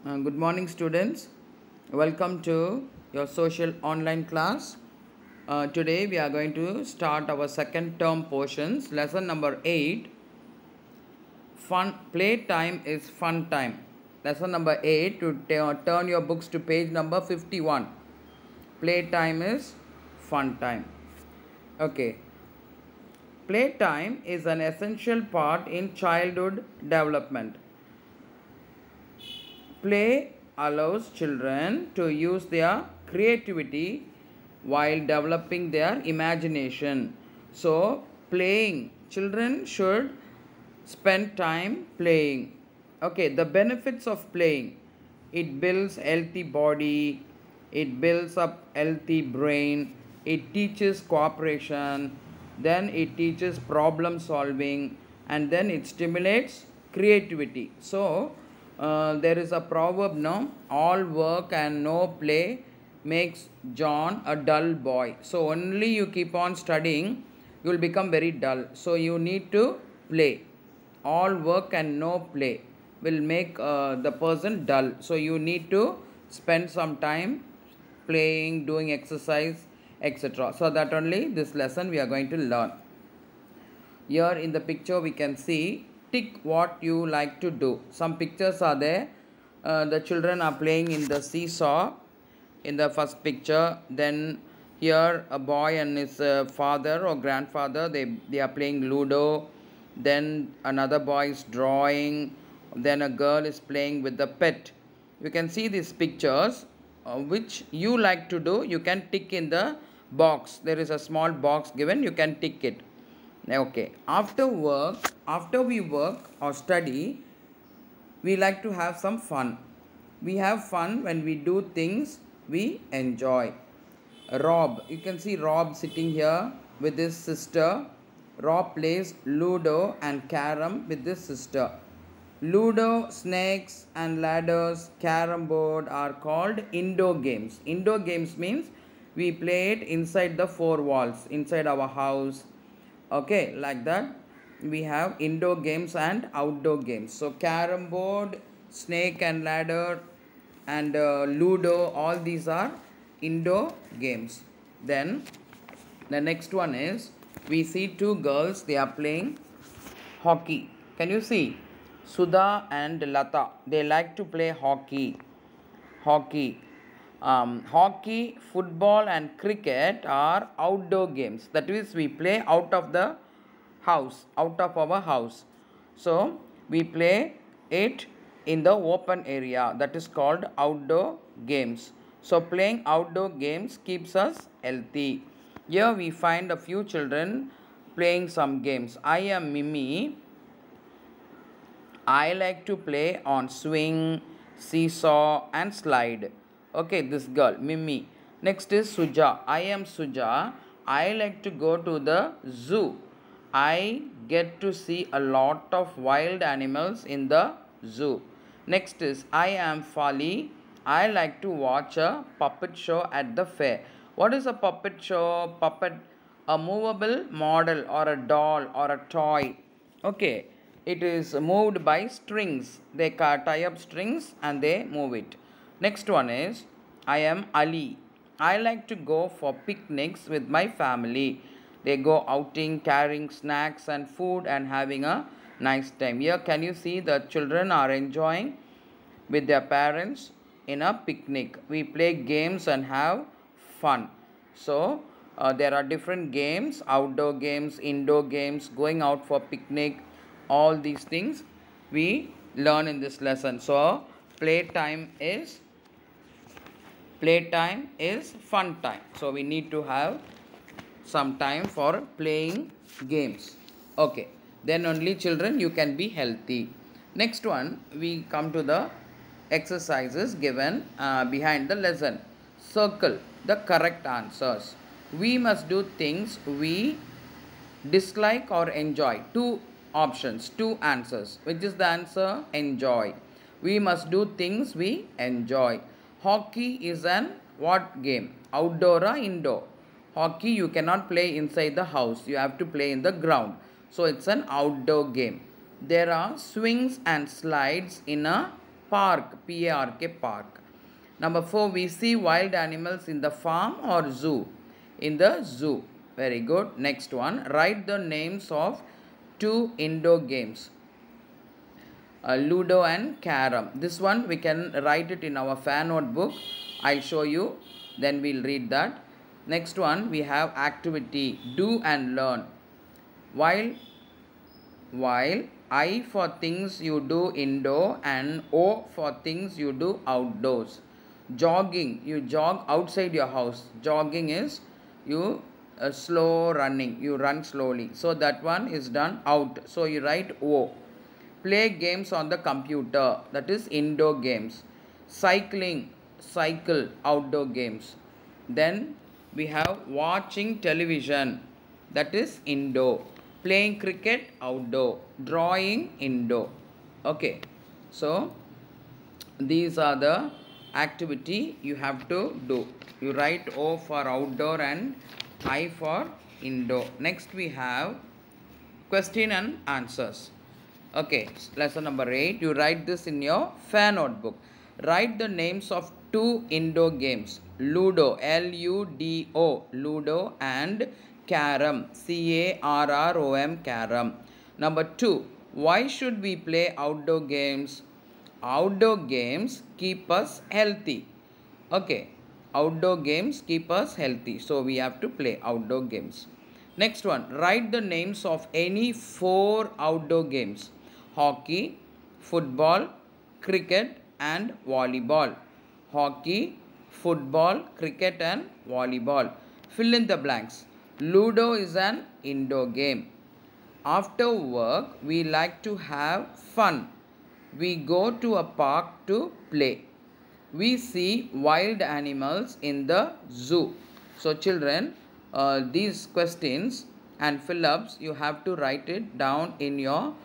Good morning, students. Welcome to your social online class. Today, we are going to start our second term portions. Lesson number 8. Fun play time is fun time. Lesson number 8. To turn your books to page number 51. Play time is fun time. Okay. Playtime is an essential part in childhood development. Play allows children to use their creativity while developing their imagination. So, children should spend time playing. Okay, the benefits of playing: it builds healthy body, it builds up healthy brain, it teaches cooperation, then it teaches problem solving, and then it stimulates creativity. So, there is a proverb, no? All work and no play makes John a dull boy. So, only you keep on studying, you will become very dull. So, you need to play. All work and no play will make the person dull. So, you need to spend some time playing, doing exercise, etc. So, that only this lesson we are going to learn. Here in the picture we can see, tick what you like to do. Some pictures are there. The children are playing in the seesaw in the first picture. Then here a boy and his father or grandfather, they are playing Ludo. Then another boy is drawing. Then a girl is playing with the pet. You can see these pictures. Which you like to do, you can tick in the box. There is a small box given, you can tick it. Okay, after we work or study, we like to have some fun. We have fun when we do things we enjoy. Rob, you can see Rob sitting here with his sister. Rob plays Ludo and Carom with his sister. Ludo, snakes and ladders, carom board are called indoor games. Indoor games means we play it inside the four walls, inside our house. Okay, like that. We have indoor games and outdoor games. So, carom board, snake and ladder, and Ludo, all these are indoor games. Then, the next one is, we see two girls, they are playing hockey. Can you see? Sudha and Lata, they like to play hockey. Hockey, football and cricket are outdoor games. That is, we play out of the house, out of our house. So, we play it in the open area. That is called outdoor games. So, playing outdoor games keeps us healthy. Here we find a few children playing some games. I am Mimi. I like to play on swing, seesaw and slide. Okay, this girl, Mimi. Next is Suja. I am Suja. I like to go to the zoo. I get to see a lot of wild animals in the zoo. Next is I am Fali. I like to watch a puppet show at the fair. What is a puppet show? Puppet, a movable model or a doll or a toy. Okay, it is moved by strings. They tie up strings and they move it. Next one is, I am Ali. I like to go for picnics with my family. They go outing, carrying snacks and food and having a nice time. Here can you see the children are enjoying with their parents in a picnic. We play games and have fun. So, there are different games, outdoor games, indoor games, going out for picnic, all these things we learn in this lesson. So, playtime is fun time. So, we need to have some time for playing games. Okay, then only children you can be healthy. Next one, we come to the exercises given behind the lesson. Circle the correct answers. We must do things we dislike or enjoy. Two options, two answers. Which is the answer? Enjoy. We must do things we enjoy. Hockey is an what game? Outdoor or indoor? Hockey you cannot play inside the house. You have to play in the ground. So it's an outdoor game. There are swings and slides in a park, P-A-R-K, park. Number 4, we see wild animals in the farm or zoo? In the zoo. Very good. Next one, write the names of 2 indoor games. Ludo and Carom. This one we can write it in our fan notebook. I'll show you. Then we'll read that. Next one, we have activity, do and learn. While I for things you do indoor and O for things you do outdoors. Jogging, you jog outside your house. Jogging is you slow running, you run slowly. So that one is done out. So you write O. Play games on the computer, that is indoor games. Cycling, cycle, outdoor games. Then we have watching television, that is indoor. Playing cricket, outdoor. Drawing, indoor. Okay, so these are the activity you have to do. You write O for outdoor and I for indoor. Next we have question and answers. Okay, lesson number 8. You write this in your fan notebook. Write the names of 2 indoor games. Ludo, L-U-D-O, Ludo, and Carom, C-A-R-R-O-M, Carom. Number 2. Why should we play outdoor games? Outdoor games keep us healthy. Okay, outdoor games keep us healthy. So we have to play outdoor games. Next one, write the names of any 4 outdoor games. Hockey, football, cricket and volleyball. Hockey, football, cricket and volleyball. Fill in the blanks. Ludo is an indoor game. After work, we like to have fun. We go to a park to play. We see wild animals in the zoo. So children, these questions and fill-ups, you have to write it down in your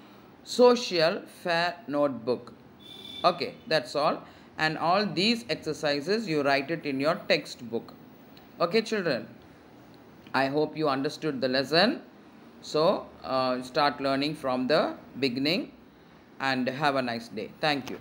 social fair notebook. Okay, that's all. And all these exercises, you write it in your textbook. Okay, children, I hope you understood the lesson. So, start learning from the beginning and have a nice day. Thank you.